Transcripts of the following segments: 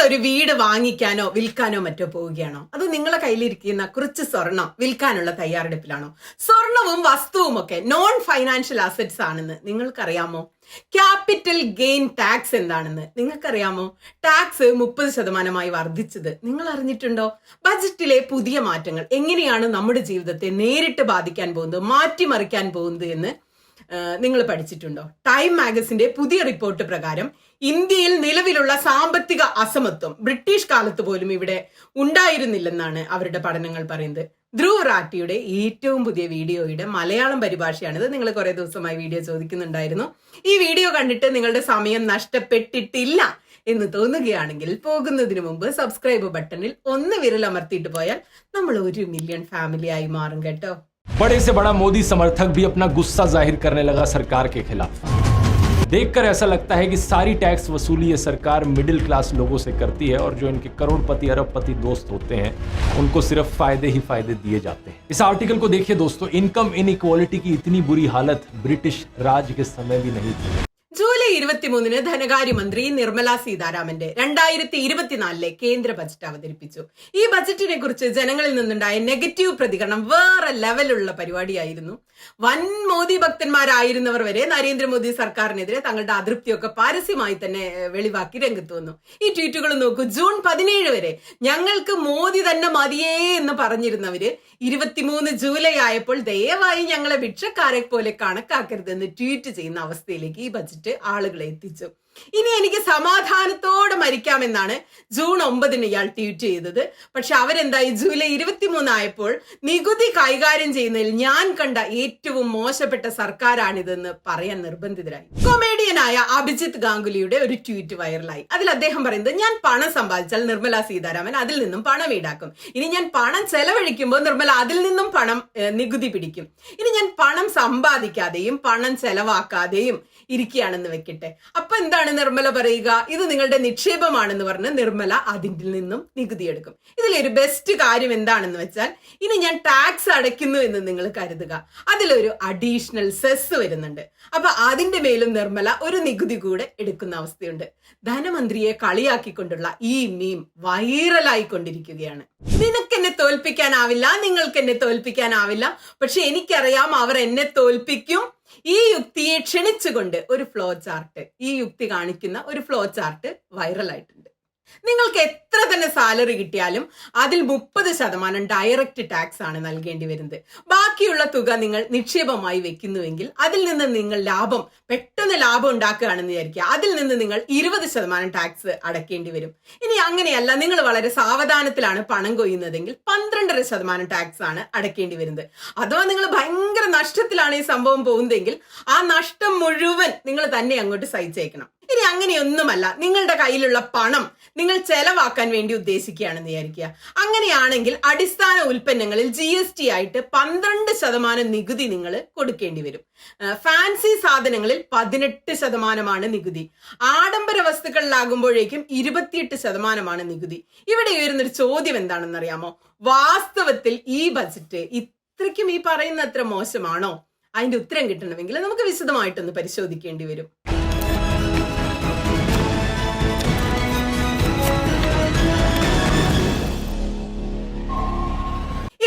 ഒരു വീട് വാങ്ങിക്കാനോ വിൽക്കാനോ മറ്റോ പോവുകയാണോ? അതോ നിങ്ങളെ കയ്യിലിരിക്കുന്ന കുറച്ച് സ്വർണം വിൽക്കാനുള്ള തയ്യാറെടുപ്പിലാണോ? സ്വർണവും വസ്തുവും ഒക്കെ നോൺ ഫൈനാൻഷ്യൽ അസറ്റ്സ് ആണെന്ന് നിങ്ങൾക്കറിയാമോ? ക്യാപിറ്റൽ ഗെയിൻ ടാക്സ് എന്താണെന്ന് നിങ്ങൾക്കറിയാമോ? ടാക്സ് 30% വർദ്ധിച്ചത് നിങ്ങൾ അറിഞ്ഞിട്ടുണ്ടോ? ബജറ്റിലെ പുതിയ മാറ്റങ്ങൾ എങ്ങനെയാണ് നമ്മുടെ ജീവിതത്തെ നേരിട്ട് ബാധിക്കാൻ പോകുന്നത്, മാറ്റിമറിക്കാൻ പോകുന്നത് എന്ന് നിങ്ങൾ പഠിച്ചിട്ടുണ്ടോ? ടൈം മാഗസിന്റെ പുതിയ റിപ്പോർട്ട് പ്രകാരം ഇന്ത്യയിൽ നിലവിലുള്ള സാമ്പത്തിക അസമത്വം ബ്രിട്ടീഷ് കാലത്ത് പോലും ഇവിടെ ഉണ്ടായിരുന്നില്ലെന്നാണ് അവരുടെ പഠനങ്ങൾ പറയുന്നത്. ധ്രുവ് റാറ്റിയുടെ ഏറ്റവും പുതിയ വീഡിയോയുടെ മലയാളം പരിഭാഷയാണിത്. നിങ്ങൾ കുറെ ദിവസമായി വീഡിയോ ചോദിക്കുന്നുണ്ടായിരുന്നു. ഈ വീഡിയോ കണ്ടിട്ട് നിങ്ങളുടെ സമയം നഷ്ടപ്പെട്ടിട്ടില്ല എന്ന് തോന്നുകയാണെങ്കിൽ പോകുന്നതിന് മുമ്പ് സബ്സ്ക്രൈബ് ബട്ടണിൽ ഒന്ന് വിരലമർത്തിയിട്ട് പോയാൽ നമ്മൾ 1 മില്യൺ ഫാമിലി ആയി മാറും കേട്ടോ. बड़े से बड़ा मोदी समर्थक भी अपना गुस्सा जाहिर करने लगा सरकार के खिलाफ। देखकर ऐसा लगता है कि सारी टैक्स वसूली ये सरकार मिडिल क्लास लोगों से करती है और जो इनके करोड़पति अरबपति दोस्त होते हैं उनको सिर्फ फायदे ही फायदे दिए जाते हैं। इस आर्टिकल को देखिए दोस्तों, इनकम इनइक्वालिटी की इतनी बुरी हालत ब्रिटिश राज के समय भी नहीं थी। ജൂലൈ 23 ധനകാര്യമന്ത്രി നിർമ്മല സീതാരാമന്റെ 2024 കേന്ദ്ര ബജറ്റ് അവതരിപ്പിച്ചു. ഈ ബജറ്റിനെ കുറിച്ച് ജനങ്ങളിൽ നിന്നുണ്ടായ നെഗറ്റീവ് പ്രതികരണം വേറെ ലെവലുള്ള പരിപാടിയായിരുന്നു. വൻ മോദി ഭക്തന്മാരായിരുന്നവർ വരെ നരേന്ദ്രമോദി സർക്കാരിനെതിരെ തങ്ങളുടെ അതൃപ്തിയൊക്കെ പരസ്യമായി തന്നെ വെളിവാക്കി രംഗത്ത് വന്നു. ഈ ട്വീറ്റുകൾ നോക്കൂ. ജൂൺ 17 വരെ ഞങ്ങൾക്ക് മോദി തന്നെ മതിയേ എന്ന് പറഞ്ഞിരുന്നവര് 23 ജൂലൈ ആയപ്പോൾ ദയവായി ഞങ്ങളെ ഭിക്ഷക്കാരെ പോലെ കണക്കാക്കരുതെന്ന് ട്വീറ്റ് ചെയ്യുന്ന അവസ്ഥയിലേക്ക് ഈ ബജറ്റ് ആളുകളെ എത്തിച്ചു. ഇനി എനിക്ക് സമാധാനത്തോടെ മരിക്കാമെന്നാണ് ജൂൺ 9 ഇയാൾ ട്വീറ്റ് ചെയ്തത്. പക്ഷെ അവരെന്തായി, ജൂലൈ 23 ആയപ്പോൾ നികുതി കൈകാര്യം ചെയ്യുന്നതിൽ ഞാൻ കണ്ട ഏറ്റവും മോശപ്പെട്ട സർക്കാരാണിതെന്ന് പറയാൻ നിർബന്ധിതരായി. കൊമേഡിയനായ അഭിജിത്ത് ഗാംഗുലിയുടെ ഒരു ട്വീറ്റ് വൈറലായി. അതിൽ അദ്ദേഹം പറയുന്നത്, ഞാൻ പണം സമ്പാദിച്ചാൽ നിർമ്മല സീതാരാമൻ അതിൽ നിന്നും പണം ഈടാക്കും. ഇനി ഞാൻ പണം ചെലവഴിക്കുമ്പോൾ നിർമ്മല അതിൽ നിന്നും പണം നികുതി പിടിക്കും. ഇനി ഞാൻ പണം സമ്പാദിക്കാതെയും പണം ചെലവാക്കാതെയും ഇരിക്കുകയാണെന്ന് വെക്കട്ടെ. അപ്പൊ എന്താണ് നിർമ്മല പറയുക? ഇത് നിങ്ങളുടെ നിക്ഷേപമാണെന്ന് പറഞ്ഞ് നിർമ്മല അതിൽ നിന്നും നികുതി എടുക്കും. ഇതിലൊരു ബെസ്റ്റ് കാര്യം എന്താണെന്ന് വെച്ചാൽ, ഇനി ഞാൻ ടാക്സ് അടയ്ക്കുന്നു എന്ന് നിങ്ങൾ കരുതുക, അതിലൊരു അഡീഷണൽ സെസ് വരുന്നുണ്ട്. അപ്പൊ അതിന്റെ മേലും നിർമ്മല ഒരു നികുതി കൂടെ എടുക്കുന്ന അവസ്ഥയുണ്ട്. ധനമന്ത്രിയെ കളിയാക്കിക്കൊണ്ടുള്ള ഈ മീം വൈറലായിക്കൊണ്ടിരിക്കുകയാണ്. നിനക്കെന്നെ തോൽപ്പിക്കാനാവില്ല, നിങ്ങൾക്ക് എന്നെ തോൽപ്പിക്കാനാവില്ല, പക്ഷെ എനിക്കറിയാം അവർ എന്നെ തോൽപ്പിക്കും. ഈ യുക്തിയെ ക്ഷണിച്ചുകൊണ്ട് ഒരു ഫ്ലോ ചാർട്ട്, ഈ യുക്തി കാണിക്കുന്ന ഒരു ഫ്ലോ ചാർട്ട് വൈറലായിട്ടുണ്ട്. നിങ്ങൾക്ക് എത്ര തന്നെ സാലറി കിട്ടിയാലും അതിൽ 30% ഡയറക്റ്റ് ടാക്സ് ആണ് നൽകേണ്ടി വരുന്നത്. ബാക്കിയുള്ള തുക നിങ്ങൾ നിക്ഷേപമായി വെക്കുന്നുവെങ്കിൽ അതിൽ നിന്ന് നിങ്ങൾ പെട്ടെന്ന് ലാഭം ഉണ്ടാക്കുകയാണെന്ന് വിചാരിക്കുക, അതിൽ നിന്ന് നിങ്ങൾ 20% ടാക്സ് അടയ്ക്കേണ്ടി വരും. ഇനി അങ്ങനെയല്ല, നിങ്ങൾ വളരെ സാവധാനത്തിലാണ് പണം കൊയ്യുന്നതെങ്കിൽ 12% ടാക്സ് ആണ് അടയ്ക്കേണ്ടി വരുന്നത്. അഥവാ നിങ്ങൾ ഭയങ്കര നഷ്ടത്തിലാണ് ഈ സംഭവം പോകുന്നതെങ്കിൽ ആ നഷ്ടം മുഴുവൻ നിങ്ങൾ തന്നെ അങ്ങോട്ട് സഹിച്ചേക്കണം. ഇനി അങ്ങനെയൊന്നുമല്ല, നിങ്ങളുടെ കയ്യിലുള്ള പണം നിങ്ങൾ ചെലവാക്കാൻ വേണ്ടി ഉദ്ദേശിക്കുകയാണെന്ന് വിചാരിക്കുക. അങ്ങനെയാണെങ്കിൽ അടിസ്ഥാന ഉൽപ്പന്നങ്ങളിൽ GST ആയിട്ട് 12% നികുതി നിങ്ങൾ കൊടുക്കേണ്ടി വരും. ഫാൻസി സാധനങ്ങളിൽ 18% നികുതി. ആഡംബര വസ്തുക്കളിലാകുമ്പോഴേക്കും 28% നികുതി. ഇവിടെ ഉയരുന്നൊരു ചോദ്യം എന്താണെന്ന് അറിയാമോ? വാസ്തവത്തിൽ ഈ ബജറ്റ് ഇത്രയ്ക്കും ഈ പറയുന്ന അത്ര മോശമാണോ? അതിന്റെ ഉത്തരം കിട്ടണമെങ്കിൽ നമുക്ക് വിശദമായിട്ടൊന്ന് പരിശോധിക്കേണ്ടി വരും.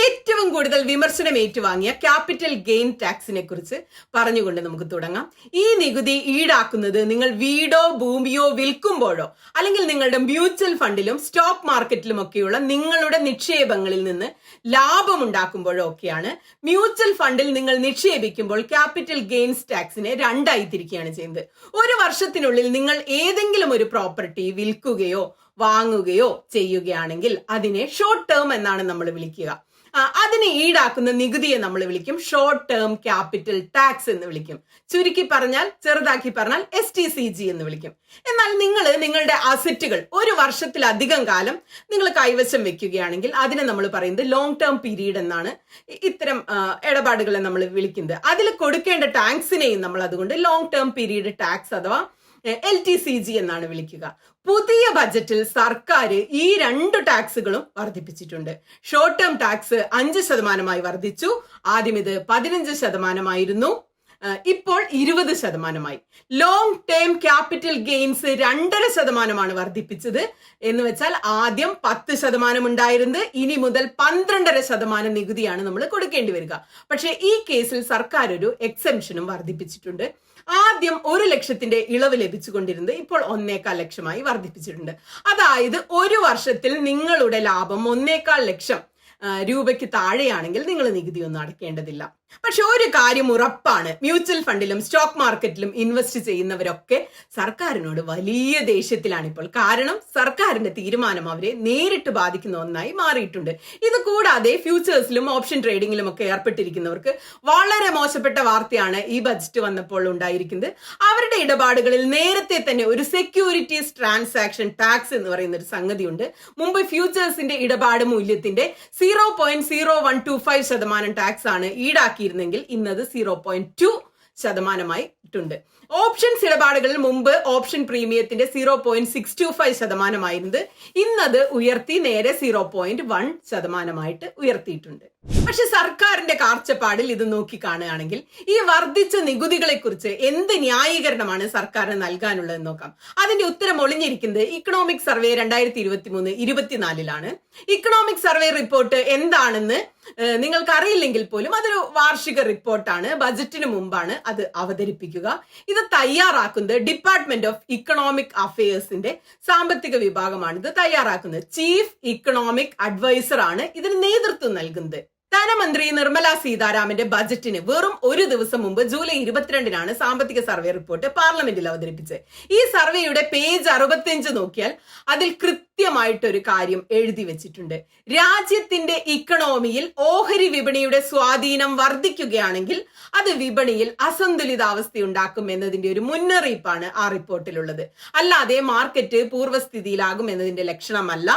ഏറ്റവും കൂടുതൽ വിമർശനം ഏറ്റുവാങ്ങിയ ക്യാപിറ്റൽ ഗെയിൻ ടാക്സിനെ കുറിച്ച് പറഞ്ഞുകൊണ്ട് നമുക്ക് തുടങ്ങാം. ഈ നികുതി ഈടാക്കുന്നത് നിങ്ങൾ വീടോ ഭൂമിയോ വിൽക്കുമ്പോഴോ അല്ലെങ്കിൽ നിങ്ങളുടെ മ്യൂച്വൽ ഫണ്ടിലും സ്റ്റോക്ക് മാർക്കറ്റിലും ഒക്കെയുള്ള നിങ്ങളുടെ നിക്ഷേപങ്ങളിൽ നിന്ന് ലാഭം ഉണ്ടാക്കുമ്പോഴോ ഒക്കെയാണ്. മ്യൂച്വൽ ഫണ്ടിൽ നിങ്ങൾ നിക്ഷേപിക്കുമ്പോൾ ക്യാപിറ്റൽ ഗെയിൻസ് ടാക്സിനെ 2ആയി തിരിക്കുകയാണ് ചെയ്യുന്നത്. ഒരു വർഷത്തിനുള്ളിൽ നിങ്ങൾ ഏതെങ്കിലും ഒരു പ്രോപ്പർട്ടി വിൽക്കുകയോ വാങ്ങുകയോ ചെയ്യുകയാണെങ്കിൽ അതിനെ ഷോർട്ട് ടേം എന്നാണ് നമ്മൾ വിളിക്കുക. അതിന് ഈടാക്കുന്ന നികുതിയെ നമ്മൾ വിളിക്കും ഷോർട്ട് ടേം ക്യാപിറ്റൽ ടാക്സ് എന്ന് വിളിക്കും. ചുരുക്കി പറഞ്ഞാൽ, ചെറുതാക്കി പറഞ്ഞാൽ STCG എന്ന് വിളിക്കും. എന്നാൽ നിങ്ങൾ നിങ്ങളുടെ അസറ്റുകൾ ഒരു വർഷത്തിലധികം കാലം നിങ്ങൾ കൈവശം വെക്കുകയാണെങ്കിൽ അതിനെ നമ്മൾ പറയുന്നത് ലോങ് ടേം പീരീഡ് എന്നാണ്. ഇത്തരം ഇടപാടുകളെ നമ്മൾ വിളിക്കുന്നത്. അതിൽ കൊടുക്കേണ്ട ടാക്സിനെയും നമ്മൾ അതുകൊണ്ട് ലോങ് ടേം പീരീഡ് ടാക്സ് അഥവാ LTCG എന്നാണ് വിളിക്കുക. പുതിയ ബജറ്റിൽ സർക്കാർ ഈ 2 ടാക്സുകളും വർദ്ധിപ്പിച്ചിട്ടുണ്ട്. ഷോർട്ട് ടേം ടാക്സ് 5% വർദ്ധിച്ചു. ആദ്യം ഇത് 15% ഇപ്പോൾ 20%. Long term capital gains 2.5% വർദ്ധിപ്പിച്ചത്. എന്ന് വെച്ചാൽ ആദ്യം 10% ഉണ്ടായിരുന്നത് ഇനി മുതൽ 12.5% നികുതിയാണ് നമ്മൾ കൊടുക്കേണ്ടി വരിക. പക്ഷേ ഈ കേസിൽ സർക്കാർ ഒരു എക്സെംഷനും വർദ്ധിപ്പിച്ചിട്ടുണ്ട്. ആദ്യം 1 ലക്ഷത്തിന്റെ ഇളവ് ലഭിച്ചുകൊണ്ടിരുന്നത് ഇപ്പോൾ 1.25 ലക്ഷമായി വർദ്ധിപ്പിച്ചിട്ടുണ്ട്. അതായത് ഒരു വർഷത്തിൽ നിങ്ങളുടെ ലാഭം 1.25 ലക്ഷം രൂപയ്ക്ക് താഴെയാണെങ്കിൽ നിങ്ങൾ നികുതിയൊന്നും അടയ്ക്കേണ്ടതില്ല. പക്ഷെ ഒരു കാര്യം ഉറപ്പാണ്, മ്യൂച്വൽ ഫണ്ടിലും സ്റ്റോക്ക് മാർക്കറ്റിലും ഇൻവെസ്റ്റ് ചെയ്യുന്നവരൊക്കെ സർക്കാരിനോട് വലിയ ദേഷ്യത്തിലാണ് ഇപ്പോൾ. കാരണം സർക്കാരിന്റെ തീരുമാനം അവരെ നേരിട്ട് ബാധിക്കുന്ന ഒന്നായി മാറിയിട്ടുണ്ട്. ഇത് കൂടാതെ ഫ്യൂച്ചേഴ്സിലും ഓപ്ഷൻ ട്രേഡിംഗിലും ഒക്കെ ഏർപ്പെട്ടിരിക്കുന്നവർക്ക് വളരെ മോശപ്പെട്ട വാർത്തയാണ് ഈ ബജറ്റ് വന്നപ്പോൾ ഉണ്ടായിരിക്കുന്നത്. അവരുടെ ഇടപാടുകളിൽ നേരത്തെ തന്നെ ഒരു സെക്യൂരിറ്റീസ് ട്രാൻസാക്ഷൻ ടാക്സ് എന്ന് പറയുന്ന ഒരു സംഗതിയുണ്ട്. മുമ്പ് ഫ്യൂച്ചേഴ്സിന്റെ ഇടപാട് മൂല്യത്തിന്റെ 0.0125% ടാക്സ് ആണ് ഈടാക്കിയിരുന്നെങ്കിൽ ഇന്നത് 0.2% ഓപ്ഷൻസ് ഇടപാടുകളിൽ മുമ്പ് ഓപ്ഷൻ പ്രീമിയത്തിന്റെ 0.625% ഇന്നത് ഉയർത്തി നേരെ 0.1% ഉയർത്തിയിട്ടുണ്ട്. പക്ഷെ സർക്കാരിന്റെ കാഴ്ചപ്പാടിൽ ഇത് നോക്കി കാണുകയാണെങ്കിൽ ഈ വർദ്ധിച്ച നികുതികളെ കുറിച്ച് എന്ത് ന്യായീകരണമാണ് സർക്കാരിന് നൽകാനുള്ളതെന്ന് നോക്കാം. അതിന്റെ ഉത്തരം ഒളിഞ്ഞിരിക്കുന്നത് economic survey 2023-24 economic survey report എന്താണെന്ന് നിങ്ങൾക്ക് അറിയില്ലെങ്കിൽ പോലും അതൊരു വാർഷിക റിപ്പോർട്ടാണ്. ബജറ്റിന് മുമ്പാണ് അത് അവതരിപ്പിക്കുക. ഇത് തയ്യാറാക്കുന്നത് ഡിപ്പാർട്ട്മെന്റ് ഓഫ് ഇക്കണോമിക് അഫയേഴ്സിന്റെ സാമ്പത്തിക വിഭാഗമാണ് ഇത് തയ്യാറാക്കുന്നത്. ചീഫ് ഇക്കണോമിക് അഡ്വൈസർ ആണ് ഇതിന് നേതൃത്വം നൽകുന്നത്. ധനമന്ത്രി നിർമ്മല സീതാരാമന്റെ ബജറ്റിന് വെറും ഒരു ദിവസം മുമ്പ് ജൂലൈ 22 സാമ്പത്തിക സർവേ റിപ്പോർട്ട് പാർലമെന്റിൽ അവതരിപ്പിച്ചത്. ഈ സർവേയുടെ പേജ് 65 നോക്കിയാൽ അതിൽ കൃത്യമായിട്ടൊരു കാര്യം എഴുതി വെച്ചിട്ടുണ്ട്. രാജ്യത്തിന്റെ ഇക്കണോമിയിൽ ഓഹരി വിപണിയുടെ സ്വാധീനം വർദ്ധിക്കുകയാണെങ്കിൽ അത് വിപണിയിൽ അസന്തുലിതാവസ്ഥയുണ്ടാക്കും എന്നതിന്റെ ഒരു മുന്നറിയിപ്പാണ് ആ റിപ്പോർട്ടിലുള്ളത്. അല്ലാതെ മാർക്കറ്റ് പൂർവ്വസ്ഥിതിയിലാകും എന്നതിന്റെ ലക്ഷണമല്ല.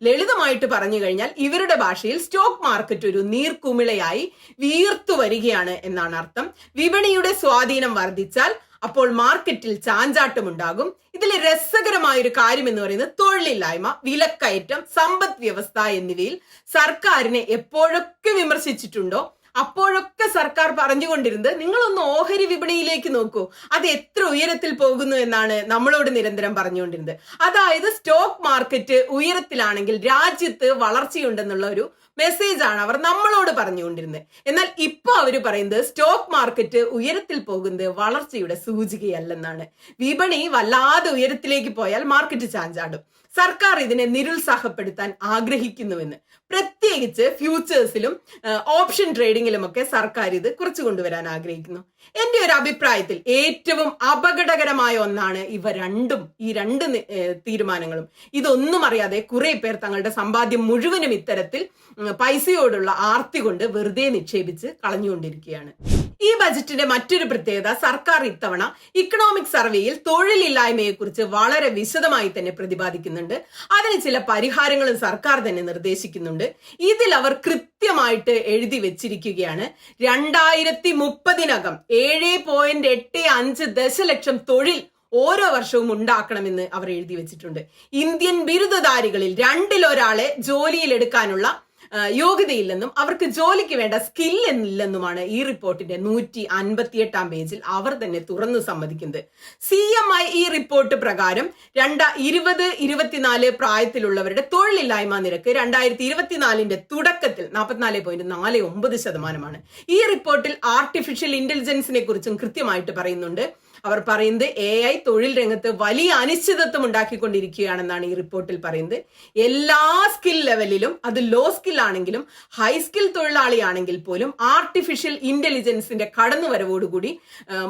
ലളിതമായിട്ട് പറഞ്ഞു കഴിഞ്ഞാൽ ഇവരുടെ ഭാഷയിൽ സ്റ്റോക്ക് മാർക്കറ്റ് ഒരു നീർക്കുമിളയായി വീർത്തു വരികയാണ് എന്നാണ് അർത്ഥം. വിപണിയുടെ സ്വാധീനം വർദ്ധിച്ചാൽ അപ്പോൾ മാർക്കറ്റിൽ ചാഞ്ചാട്ടമുണ്ടാകും. ഇതിലെ രസകരമായ ഒരു കാര്യം എന്ന് പറയുന്നത് തൊഴിലില്ലായ്മ, വിലക്കയറ്റം, സമ്പദ് വ്യവസ്ഥ എന്നിവയിൽ സർക്കാരിനെ എപ്പോഴൊക്കെ വിമർശിച്ചിട്ടുണ്ടോ അപ്പോഴൊക്കെ സർക്കാർ പറഞ്ഞുകൊണ്ടിരുന്നത് നിങ്ങളൊന്ന് ഓഹരി വിപണിയിലേക്ക് നോക്കൂ, അത് എത്ര ഉയരത്തിൽ പോകുന്നു എന്നാണ് നമ്മളോട് നിരന്തരം പറഞ്ഞുകൊണ്ടിരുന്നത്. അതായത് സ്റ്റോക്ക് മാർക്കറ്റ് ഉയരത്തിലാണെങ്കിൽ രാജ്യത്ത് വളർച്ചയുണ്ടെന്നുള്ള ഒരു മെസ്സേജ് ആണ് അവർ നമ്മളോട് പറഞ്ഞുകൊണ്ടിരുന്നത്. എന്നാൽ ഇപ്പൊ അവർ പറയുന്നത് സ്റ്റോക്ക് മാർക്കറ്റ് ഉയരത്തിൽ പോകുന്നത് വളർച്ചയുടെ സൂചികയല്ലെന്നാണ്. വിപണി വല്ലാതെ ഉയരത്തിലേക്ക് പോയാൽ മാർക്കറ്റ് ചാഞ്ചാടും. സർക്കാർ ഇതിനെ നിരുത്സാഹപ്പെടുത്താൻ ആഗ്രഹിക്കുന്നുവെന്ന്, പ്രത്യേകിച്ച് ഫ്യൂച്ചേഴ്സിലും ഓപ്ഷൻ ട്രേഡിംഗിലും ഒക്കെ സർക്കാർ ഇത് കുറച്ചു കൊണ്ടുവരാൻ ആഗ്രഹിക്കുന്നു. എന്റെ ഒരു അഭിപ്രായത്തിൽ ഏറ്റവും അപകടകരമായ ഒന്നാണ് ഈ രണ്ട് തീരുമാനങ്ങളും. ഇതൊന്നും അറിയാതെ കുറെ പേർ തങ്ങളുടെ സമ്പാദ്യം മുഴുവനും ഇത്തരത്തിൽ പൈസയോടുള്ള ആർത്തി കൊണ്ട് വെറുതെ നിക്ഷേപിച്ച് കളഞ്ഞുകൊണ്ടിരിക്കുകയാണ്. ഈ ബജറ്റിന്റെ മറ്റൊരു പ്രത്യേകത, സർക്കാർ ഇത്തവണ ഇക്കണോമിക് സർവേയിൽ തൊഴിലില്ലായ്മയെ കുറിച്ച് വളരെ വിശദമായി തന്നെ പ്രതിപാദിക്കുന്നുണ്ട്. അതിന് ചില പരിഹാരങ്ങളും സർക്കാർ തന്നെ നിർദ്ദേശിക്കുന്നുണ്ട്. ഇതിൽ അവർ കൃത്യമായിട്ട് എഴുതി വെച്ചിരിക്കുകയാണ് 2030 7.85 ദശലക്ഷം തൊഴിൽ ഓരോ വർഷവും ഉണ്ടാക്കണമെന്ന് അവർ എഴുതി വെച്ചിട്ടുണ്ട്. ഇന്ത്യൻ ബിരുദധാരികളിൽ 2-1 ജോലിയിലെടുക്കാനുള്ള യോഗ്യതയില്ലെന്നും അവർക്ക് ജോലിക്ക് വേണ്ട സ്കില്ലെന്നില്ലെന്നുമാണ് ഈ റിപ്പോർട്ടിന്റെ 158 പേജിൽ അവർ തന്നെ തുറന്നു സമ്മതിക്കുന്നത്. CMI ഈ റിപ്പോർട്ട് പ്രകാരം 2024 പ്രായത്തിലുള്ളവരുടെ തൊഴിലില്ലായ്മ നിരക്ക് 2024 തുടക്കത്തിൽ 44.49%. ഈ റിപ്പോർട്ടിൽ ആർട്ടിഫിഷ്യൽ ഇന്റലിജൻസിനെ കുറിച്ചും കൃത്യമായിട്ട് പറയുന്നുണ്ട്. അവർ പറയുന്നത് AI തൊഴിൽ രംഗത്ത് വലിയ അനിശ്ചിതത്വം ഉണ്ടാക്കിക്കൊണ്ടിരിക്കുകയാണെന്നാണ് ഈ റിപ്പോർട്ടിൽ പറയുന്നത്. എല്ലാ സ്കിൽ ലെവലിലും, അത് ലോ സ്കിൽ ആണെങ്കിലും ഹൈ സ്കിൽ തൊഴിലാളിയാണെങ്കിൽ പോലും ആർട്ടിഫിഷ്യൽ ഇന്റലിജൻസിന്റെ കടന്നുവരവോടുകൂടി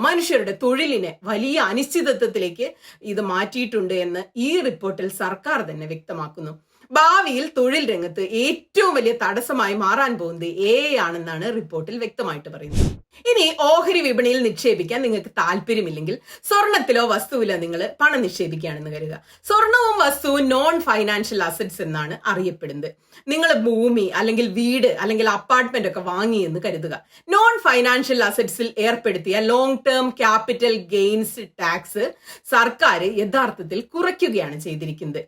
മനുഷ്യരുടെ തൊഴിലിനെ വലിയ അനിശ്ചിതത്വത്തിലേക്ക് ഇത് മാറ്റിയിട്ടുണ്ട് എന്ന് ഈ റിപ്പോർട്ടിൽ സർക്കാർ തന്നെ വ്യക്തമാക്കുന്നു. ഭാവിയിൽ തൊഴിൽ രംഗത്ത് ഏറ്റവും വലിയ തടസ്സമായി മാറാൻ പോകുന്നത് AI ആണെന്നാണ് റിപ്പോർട്ടിൽ വ്യക്തമായിട്ട് പറയുന്നത്. ഇനി ഓഹരി വിപണിയിൽ നിക്ഷേപിക്കാൻ നിങ്ങൾക്ക് താല്പര്യമില്ലെങ്കിൽ സ്വർണത്തിലോ വസ്തുവിലോ നിങ്ങൾ പണം നിക്ഷേപിക്കുകയാണെന്ന് കരുതുക. സ്വർണവും വസ്തുവും നോൺ ഫൈനാൻഷ്യൽ അസറ്റ്സ് എന്നാണ് അറിയപ്പെടുന്നത്. നിങ്ങൾ ഭൂമി അല്ലെങ്കിൽ വീട് അല്ലെങ്കിൽ അപ്പാർട്ട്മെന്റ് ഒക്കെ വാങ്ങിയെന്ന് കരുതുക. നോൺ ഫൈനാൻഷ്യൽ അസറ്റ്സിൽ ഏർപ്പെടുത്തിയ long term capital gains tax സർക്കാർ യഥാർത്ഥത്തിൽ കുറയ്ക്കുകയാണ് ചെയ്തിരിക്കുന്നത്.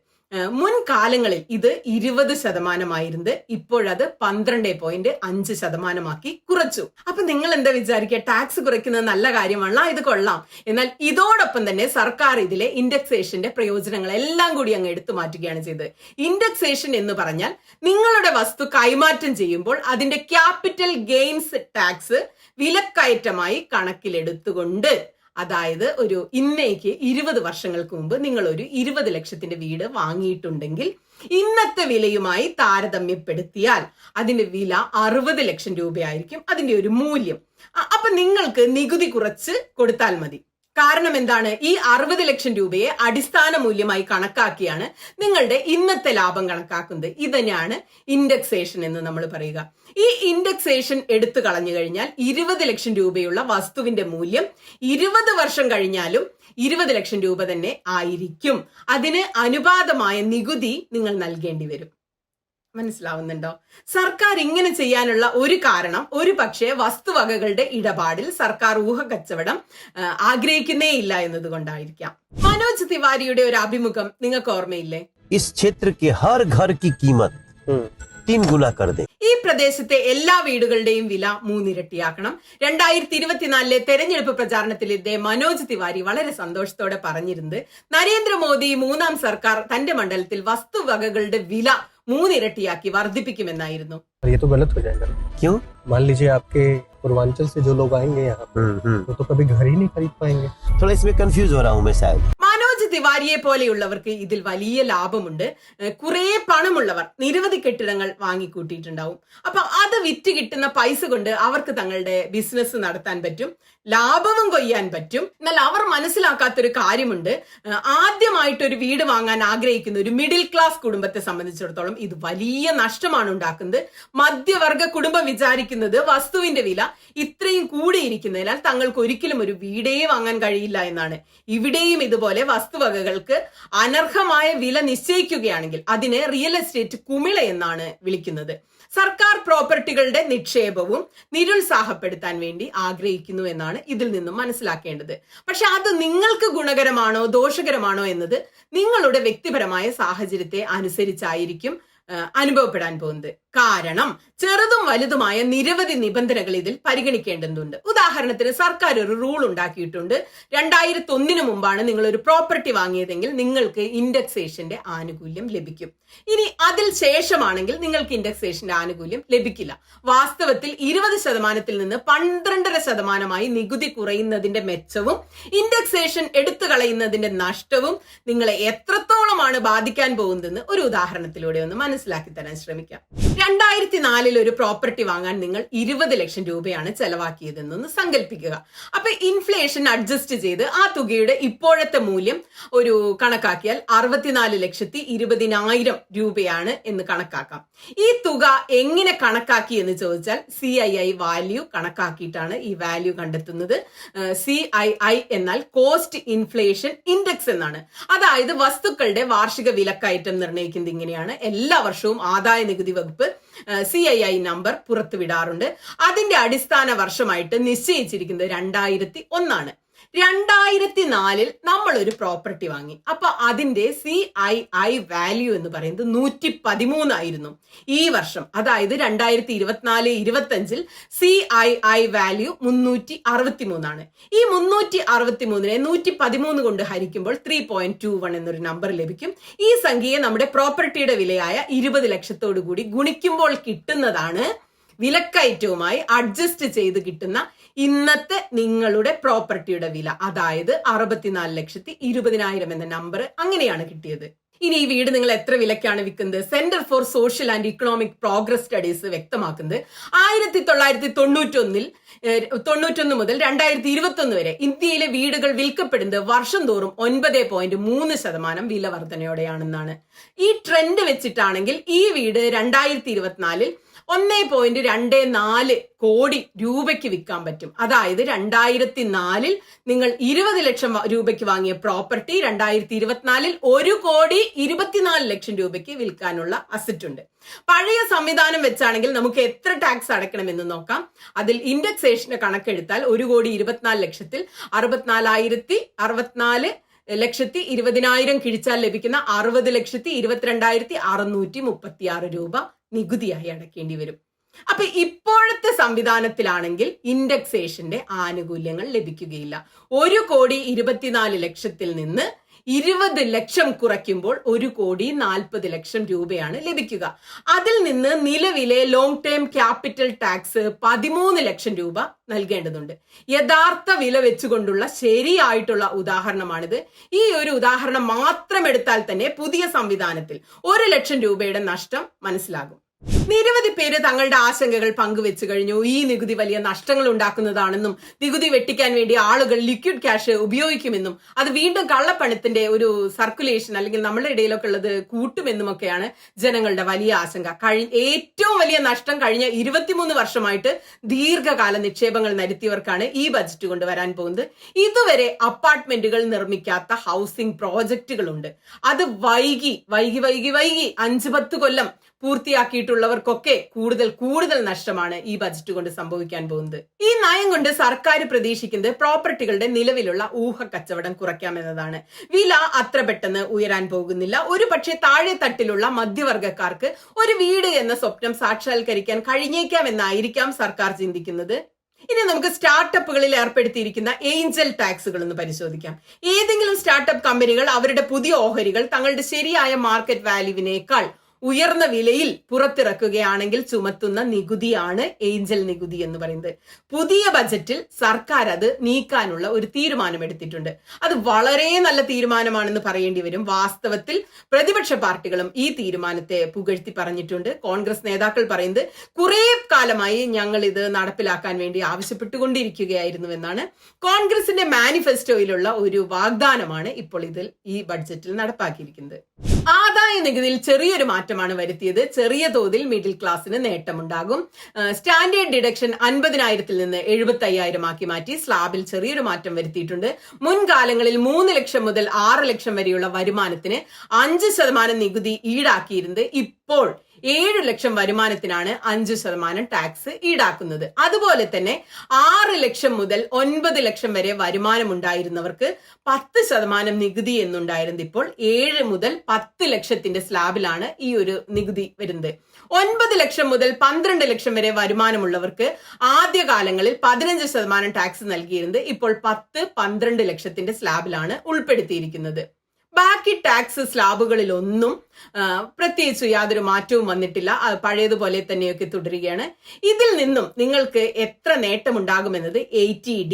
മുൻകാലങ്ങളിൽ ഇത് 20% ഇപ്പോഴത് 12.5% കുറച്ചു. അപ്പൊ നിങ്ങൾ എന്താ വിചാരിക്കുക, ടാക്സ് കുറയ്ക്കുന്നത് നല്ല കാര്യമാണല്ലോ, ഇത് കൊള്ളാം. എന്നാൽ ഇതോടൊപ്പം തന്നെ സർക്കാർ ഇതിലെ ഇൻഡെക്സേഷന്റെ പ്രയോജനങ്ങൾ എല്ലാം കൂടി അങ്ങ് എടുത്തു മാറ്റുകയാണ് ചെയ്തത്. ഇൻഡെക്സേഷൻ എന്ന് പറഞ്ഞാൽ നിങ്ങളുടെ വസ്തു കൈമാറ്റം ചെയ്യുമ്പോൾ അതിന്റെ ക്യാപിറ്റൽ ഗെയിൻസ് ടാക്സ് വിലക്കയറ്റമായി കണക്കിലെടുത്തുകൊണ്ട്, അതായത് ഒരു ഇന്നേക്ക് 20 വർഷങ്ങൾക്ക് മുമ്പ് നിങ്ങൾ ഒരു 20 ലക്ഷത്തിന്റെ വീട് വാങ്ങിയിട്ടുണ്ടെങ്കിൽ ഇന്നത്തെ വിലയുമായി താരതമ്യപ്പെടുത്തിയാൽ അതിന്റെ വില 60 ലക്ഷം രൂപയായിരിക്കും അതിന്റെ ഒരു മൂല്യം. അപ്പൊ നിങ്ങൾക്ക് നികുതി കുറച്ച് കൊടുത്താൽ മതി. കാരണം എന്താണ്, ഈ 60 ലക്ഷം രൂപയെ അടിസ്ഥാന മൂല്യമായി കണക്കാക്കിയാണ് നിങ്ങളുടെ ഇന്നത്തെ ലാഭം കണക്കാക്കുന്നത്. ഇതിനാണ് ഇൻഡെക്സേഷൻ എന്ന് നമ്മൾ പറയുക. ഈ ഇൻഡെക്സേഷൻ എടുത്തു കളഞ്ഞു കഴിഞ്ഞാൽ 20 ലക്ഷം രൂപയുള്ള വസ്തുവിന്റെ മൂല്യം 20 വർഷം കഴിഞ്ഞാലും 20 ലക്ഷം രൂപ തന്നെ ആയിരിക്കും. അതിന് അനുപാതമായ നികുതി നിങ്ങൾ നൽകേണ്ടി വരും. മനസ്സിലാവുന്നുണ്ടോ? സർക്കാർ ഇങ്ങനെ ചെയ്യാനുള്ള ഒരു കാരണം ഒരു പക്ഷേ വസ്തുവകകളുടെ ഇടപാടിൽ സർക്കാർ ഊഹക്കച്ചവടം ആഗ്രഹിക്കുന്നേ ഇല്ല എന്നതുകൊണ്ടായിരിക്കാം. മനോജ് തിവാരിയുടെ ഒരു അഭിമുഖം നിങ്ങൾക്ക് ഓർമ്മയില്ലേ? इस क्षेत्र के हर घर की कीमत 3 गुना कर दे. ഈ പ്രദേശത്തെ എല്ലാ വീടുകളുടെയും വില 3 ഇരട്ടിയാക്കണം. 2024 തെരഞ്ഞെടുപ്പ് പ്രചാരണത്തിൽ മനോജ് തിവാരി വളരെ സന്തോഷത്തോടെ പറഞ്ഞിരുന്നത് നരേന്ദ്രമോദി 3ാം സർക്കാർ തന്റെ മണ്ഡലത്തിൽ വസ്തുവകകളുടെ വില 3 ഇരട്ടിയാക്കി വർദ്ധിപ്പിക്കുമെന്നായിരുന്നു. ये तो गलत हो जाएगा. क्यों? मान लीजिए आपके पूर्वांचल से जो लोग आएंगे यहाँ वो तो कभी घर ही नहीं खरीद पाएंगे. थोड़ा इसमें कंफ्यूज हो रहा हूँ मैं शायद. മനോജ് തിവാരിയെ പോലെയുള്ളവർക്ക് ഇതിൽ വലിയ ലാഭമുണ്ട്. കുറെ പണമുള്ളവർ നിരവധി കെട്ടിടങ്ങൾ വാങ്ങിക്കൂട്ടിയിട്ടുണ്ടാവും. അപ്പൊ അത് വിറ്റ് കിട്ടുന്ന പൈസ കൊണ്ട് അവർക്ക് തങ്ങളുടെ ബിസിനസ് നടത്താൻ പറ്റും, ലാഭവും കൊയ്യാൻ പറ്റും. എന്നാൽ അവർ മനസ്സിലാക്കാത്തൊരു കാര്യമുണ്ട്. ആദ്യമായിട്ടൊരു വീട് വാങ്ങാൻ ആഗ്രഹിക്കുന്ന ഒരു മിഡിൽ ക്ലാസ് കുടുംബത്തെ സംബന്ധിച്ചിടത്തോളം ഇത് വലിയ നഷ്ടമാണ് ഉണ്ടാക്കുന്നത്. മധ്യവർഗ കുടുംബം വിചാരിക്കുന്നത് വസ്തുവിന്റെ വില ഇത്രയും കൂടിയിരിക്കുന്നതിനാൽ തങ്ങൾക്ക് ഒരിക്കലും ഒരു വീടേ വാങ്ങാൻ കഴിയില്ല എന്നാണ്. ഇവിടെയും ഇതുപോലെ വസ്തുവകകൾക്ക് അനർഹമായ വില നിശ്ചയിക്കുകയാണെങ്കിൽ അതിനെ റിയൽ എസ്റ്റേറ്റ് കുമിള എന്നാണ് വിളിക്കുന്നത്. സർക്കാർ പ്രോപ്പർട്ടികളുടെ നിക്ഷേപവും നിരുത്സാഹപ്പെടുത്താൻ വേണ്ടി ആഗ്രഹിക്കുന്നു എന്നാണ് ഇതിൽ നിന്നും മനസ്സിലാക്കേണ്ടത്. പക്ഷെ അത് നിങ്ങൾക്ക് ഗുണകരമാണോ ദോഷകരമാണോ എന്നത് നിങ്ങളുടെ വ്യക്തിപരമായ സാഹചര്യത്തെ അനുസരിച്ചായിരിക്കും അനുഭവപ്പെടാൻ പോകുന്നത്. കാരണം ചെറുതും വലുതുമായ നിരവധി നിബന്ധനകൾ ഇതിൽ പരിഗണിക്കേണ്ടതുണ്ട്. ഉദാഹരണത്തിന് സർക്കാർ ഒരു റൂൾ ഉണ്ടാക്കിയിട്ടുണ്ട്. 2001 മുമ്പാണ് നിങ്ങൾ ഒരു പ്രോപ്പർട്ടി വാങ്ങിയതെങ്കിൽ നിങ്ങൾക്ക് ഇൻഡെക്സേഷന്റെ ആനുകൂല്യം ലഭിക്കും. ഇനി അതിൽ ശേഷമാണെങ്കിൽ നിങ്ങൾക്ക് ഇൻഡെക്സേഷന്റെ ആനുകൂല്യം ലഭിക്കില്ല. വാസ്തവത്തിൽ 20% നിന്ന് 12.5% നികുതി കുറയുന്നതിന്റെ മെച്ചവും ഇൻഡെക്സേഷൻ എടുത്തു കളയുന്നതിന്റെ നഷ്ടവും നിങ്ങളെ എത്രത്തോളമാണ് ബാധിക്കാൻ പോകുന്നതെന്ന് ഒരു ഉദാഹരണത്തിലൂടെ ഒന്ന് മനസ്സിലാക്കി തരാൻ ശ്രമിക്കാം. 2004 ഒരു പ്രോപ്പർട്ടി വാങ്ങാൻ നിങ്ങൾ 20 ലക്ഷം രൂപയാണ് ചെലവാക്കിയതെന്നൊന്ന് സങ്കല്പിക്കുക. അപ്പൊ ഇൻഫ്ലേഷൻ അഡ്ജസ്റ്റ് ചെയ്ത് ആ തുകയുടെ ഇപ്പോഴത്തെ മൂല്യം ഒരു കണക്കാക്കിയാൽ 64,20,000 രൂപയാണ് എന്ന് കണക്കാക്കാം. ഈ തുക എങ്ങനെ കണക്കാക്കി എന്ന് ചോദിച്ചാൽ CII വാല്യൂ കണക്കാക്കിയിട്ടാണ് ഈ വാല്യൂ കണ്ടെത്തുന്നത്. CII എന്നാൽ കോസ്റ്റ് ഇൻഫ്ലേഷൻ ഇൻഡെക്സ് എന്നാണ്. അതായത് വസ്തുക്കളുടെ വാർഷിക വിലക്കയറ്റം നിർണ്ണയിക്കുന്നത് ഇങ്ങനെയാണ്. എല്ലാ വർഷവും ആദായ നികുതി വകുപ്പ് CII നമ്പർ പുറത്തുവിടാറുണ്ട്. അതിന്റെ അടിസ്ഥാന വർഷമായിട്ട് നിശ്ചയിച്ചിരിക്കുന്നത് 2001 ആണ്. 2004 നമ്മൾ ഒരു പ്രോപ്പർട്ടി വാങ്ങി. അപ്പൊ അതിന്റെ CII വാല്യൂ എന്ന് പറയുന്നത് 113 ആയിരുന്നു. ഈ വർഷം അതായത് 2024-25 CII വാല്യൂ 363 ആണ്. ഈ 363നെ 113 കൊണ്ട് ഹരിക്കുമ്പോൾ 3.21 എന്നൊരു നമ്പർ ലഭിക്കും. ഈ സംഖ്യയെ നമ്മുടെ പ്രോപ്പർട്ടിയുടെ വിലയായ 20 ലക്ഷത്തോടു കൂടി ഗുണിക്കുമ്പോൾ കിട്ടുന്നതാണ് വിലക്കയറ്റവുമായി അഡ്ജസ്റ്റ് ചെയ്ത് കിട്ടുന്ന ഇന്നത്തെ നിങ്ങളുടെ പ്രോപ്പർട്ടിയുടെ വില. അതായത് 64,20,000 എന്ന നമ്പർ അങ്ങനെയാണ് കിട്ടിയത്. ഇനി ഈ വീട് നിങ്ങൾ എത്ര വിലക്കാണ് വിൽക്കുന്നത്? Centre for social and economic progress studies വ്യക്തമാക്കുന്നത് 1991 മുതൽ 2021 വരെ ഇന്ത്യയിലെ വീടുകൾ വിൽക്കപ്പെടുന്നത് വർഷം തോറും 9.3% വില വർധനയോടെയാണെന്നാണ്. ഈ ട്രെൻഡ് വെച്ചിട്ടാണെങ്കിൽ ഈ വീട് 2024 1.24 കോടി രൂപയ്ക്ക് വിൽക്കാൻ പറ്റും. അതായത് 2004 നിങ്ങൾ 20 ലക്ഷം രൂപയ്ക്ക് വാങ്ങിയ പ്രോപ്പർട്ടി 2024 1.24 കോടി രൂപയ്ക്ക് വിൽക്കാനുള്ള അസറ്റ് ഉണ്ട്. പഴയ സംവിധാനം വെച്ചാണെങ്കിൽ നമുക്ക് എത്ര ടാക്സ് അടയ്ക്കണമെന്ന് നോക്കാം. അതിൽ ഇൻഡെക്സേഷന്റെ കണക്കെടുത്താൽ 1.24 കോടി 64,064 20,20,000 കിഴിച്ചാൽ ലഭിക്കുന്ന 60,22,636 രൂപ നികുതിയായി അടയ്ക്കേണ്ടി വരും. അപ്പൊ ഇപ്പോഴത്തെ സംവിധാനത്തിലാണെങ്കിൽ ഇൻഡെക്സേഷന്റെ ആനുകൂല്യങ്ങൾ ലഭിക്കുകയില്ല. 1,24,00,000 നിന്ന് 20 ലക്ഷം കുറയ്ക്കുമ്പോൾ 1,40,00,000 രൂപയാണ് ലഭിക്കുക. അതിൽ നിന്ന് നിലവിലെ ലോങ് ടേം ക്യാപിറ്റൽ ടാക്സ് 13 ലക്ഷം രൂപ നൽകേണ്ടതുണ്ട്. യഥാർത്ഥ വില വെച്ചുകൊണ്ടുള്ള ശരിയായിട്ടുള്ള ഉദാഹരണമാണിത്. ഈ ഒരു ഉദാഹരണം മാത്രം എടുത്താൽ തന്നെ പുതിയ സംവിധാനത്തിൽ 1 ലക്ഷം രൂപയുടെ നഷ്ടം മനസ്സിലാകും. നിരവധി പേര് തങ്ങളുടെ ആശങ്കകൾ പങ്കുവെച്ചു കഴിഞ്ഞു. ഈ നികുതി വലിയ നഷ്ടങ്ങൾ ഉണ്ടാക്കുന്നതാണെന്നും നികുതി വെട്ടിക്കാൻ വേണ്ടി ആളുകൾ ലിക്വിഡ് ക്യാഷ് ഉപയോഗിക്കുമെന്നും അത് വീണ്ടും കള്ളപ്പണത്തിന്റെ ഒരു സർക്കുലേഷൻ അല്ലെങ്കിൽ നമ്മുടെ ഇടയിലൊക്കെ ഉള്ളത് കൂട്ടുമെന്നുമൊക്കെയാണ് ജനങ്ങളുടെ വലിയ ആശങ്ക. ഏറ്റവും വലിയ നഷ്ടം കഴിഞ്ഞ 23 വർഷമായിട്ട് ദീർഘകാല നിക്ഷേപങ്ങൾ നടത്തിയവർക്കാണ് ഈ ബജറ്റ് കൊണ്ട് വരാൻ പോകുന്നത്. ഇതുവരെ അപ്പാർട്ട്മെന്റുകൾ നിർമ്മിക്കാത്ത ഹൗസിംഗ് പ്രോജക്റ്റുകളുണ്ട്. അത് വൈകി 5-10 കൊല്ലം പൂർത്തിയാക്കിയിട്ടുള്ളവർക്കൊക്കെ കൂടുതൽ നഷ്ടമാണ് ഈ ബജറ്റ് കൊണ്ട് സംഭവിക്കാൻ പോകുന്നത്. ഈ നയം കൊണ്ട് സർക്കാർ പ്രതീക്ഷിക്കുന്നത് പ്രോപ്പർട്ടികളുടെ നിലവിലുള്ള ഊഹക്കച്ചവടം കുറയ്ക്കാമെന്നതാണ്. വില അത്ര പെട്ടെന്ന് ഉയരാൻ പോകുന്നില്ല. ഒരു പക്ഷേ താഴെ തട്ടിലുള്ള മധ്യവർഗക്കാർക്ക് ഒരു വീട് എന്ന സ്വപ്നം സാക്ഷാത്കരിക്കാൻ കഴിഞ്ഞേക്കാമെന്നായിരിക്കാം സർക്കാർ ചിന്തിക്കുന്നത്. ഇനി നമുക്ക് സ്റ്റാർട്ടപ്പുകളിൽ ഏർപ്പെടുത്തിയിരിക്കുന്ന ഏഞ്ചൽ ടാക്സുകൾ ഒന്ന് പരിശോധിക്കാം. ഏതെങ്കിലും സ്റ്റാർട്ടപ്പ് കമ്പനികൾ അവരുടെ പുതിയ ഓഹരികൾ തങ്ങളുടെ ശരിയായ മാർക്കറ്റ് വാല്യൂവിനേക്കാൾ ഉയർന്ന വിലയിൽ പുറത്തിറക്കുകയാണെങ്കിൽ ചുമത്തുന്ന നികുതിയാണ് ഏഞ്ചൽ നികുതി എന്ന് പറയുന്നത്. പുതിയ ബജറ്റിൽ സർക്കാർ അത് നീക്കാനുള്ള ഒരു തീരുമാനമെടുത്തിട്ടുണ്ട്. അത് വളരെ നല്ല തീരുമാനമാണെന്ന് പറയേണ്ടി വരും. വാസ്തവത്തിൽ പ്രതിപക്ഷ പാർട്ടികളും ഈ തീരുമാനത്തെ പുകഴ്ത്തി പറഞ്ഞിട്ടുണ്ട്. കോൺഗ്രസ് നേതാക്കൾ പറയുന്നത് കുറെ കാലമായി ഞങ്ങൾ ഇത് നടപ്പിലാക്കാൻ വേണ്ടി ആവശ്യപ്പെട്ടുകൊണ്ടിരിക്കുകയായിരുന്നു എന്നാണ്. കോൺഗ്രസിന്റെ മാനിഫെസ്റ്റോയിലുള്ള ഒരു വാഗ്ദാനമാണ് ഇപ്പോൾ ഈ ബഡ്ജറ്റിൽ നടപ്പാക്കിയിരിക്കുന്നത്. ആദായ നികുതിയിൽ ചെറിയൊരു മാറ്റമാണ് വരുത്തിയത്. ചെറിയ തോതിൽ മിഡിൽ ക്ലാസ്സിന് നേട്ടമുണ്ടാകും. സ്റ്റാൻഡേർഡ് ഡിഡക്ഷൻ 50,000 നിന്ന് 75,000 ആക്കി മാറ്റി. സ്ലാബിൽ ചെറിയൊരു മാറ്റം വരുത്തിയിട്ടുണ്ട്. മുൻകാലങ്ങളിൽ 3 ലക്ഷം മുതൽ 6 ലക്ഷം വരെയുള്ള വരുമാനത്തിന് 5% നികുതി ഈടാക്കിയിരുന്നത് ഇപ്പോൾ 7 ലക്ഷം വരുമാനത്തിനാണ് 5% ടാക്സ് ഈടാക്കുന്നത്. അതുപോലെ തന്നെ 6 ലക്ഷം മുതൽ 9 ലക്ഷം വരെ വരുമാനം ഉണ്ടായിരുന്നവർക്ക് 10% നികുതി എന്നുണ്ടായിരുന്നത് ഇപ്പോൾ 7 മുതൽ 10 ലക്ഷത്തിന്റെ സ്ലാബിലാണ് ഈ ഒരു നികുതി വരുന്നത്. 9 ലക്ഷം മുതൽ 12 ലക്ഷം വരെ വരുമാനമുള്ളവർക്ക് ആദ്യകാലങ്ങളിൽ 15% ടാക്സ് നൽകിയിരുന്നത് ഇപ്പോൾ 10-12 ലക്ഷത്തിന്റെ സ്ലാബിലാണ് ഉൾപ്പെടുത്തിയിരിക്കുന്നത്. ബാക്കി ടാക്സ് സ്ലാബുകളിലൊന്നും പ്രത്യേകിച്ച് യാതൊരു മാറ്റവും വന്നിട്ടില്ല. പഴയതുപോലെ തന്നെയൊക്കെ തുടരുകയാണ്. ഇതിൽ നിന്നും നിങ്ങൾക്ക് എത്ര നേട്ടമുണ്ടാകുമെന്നത് 80D,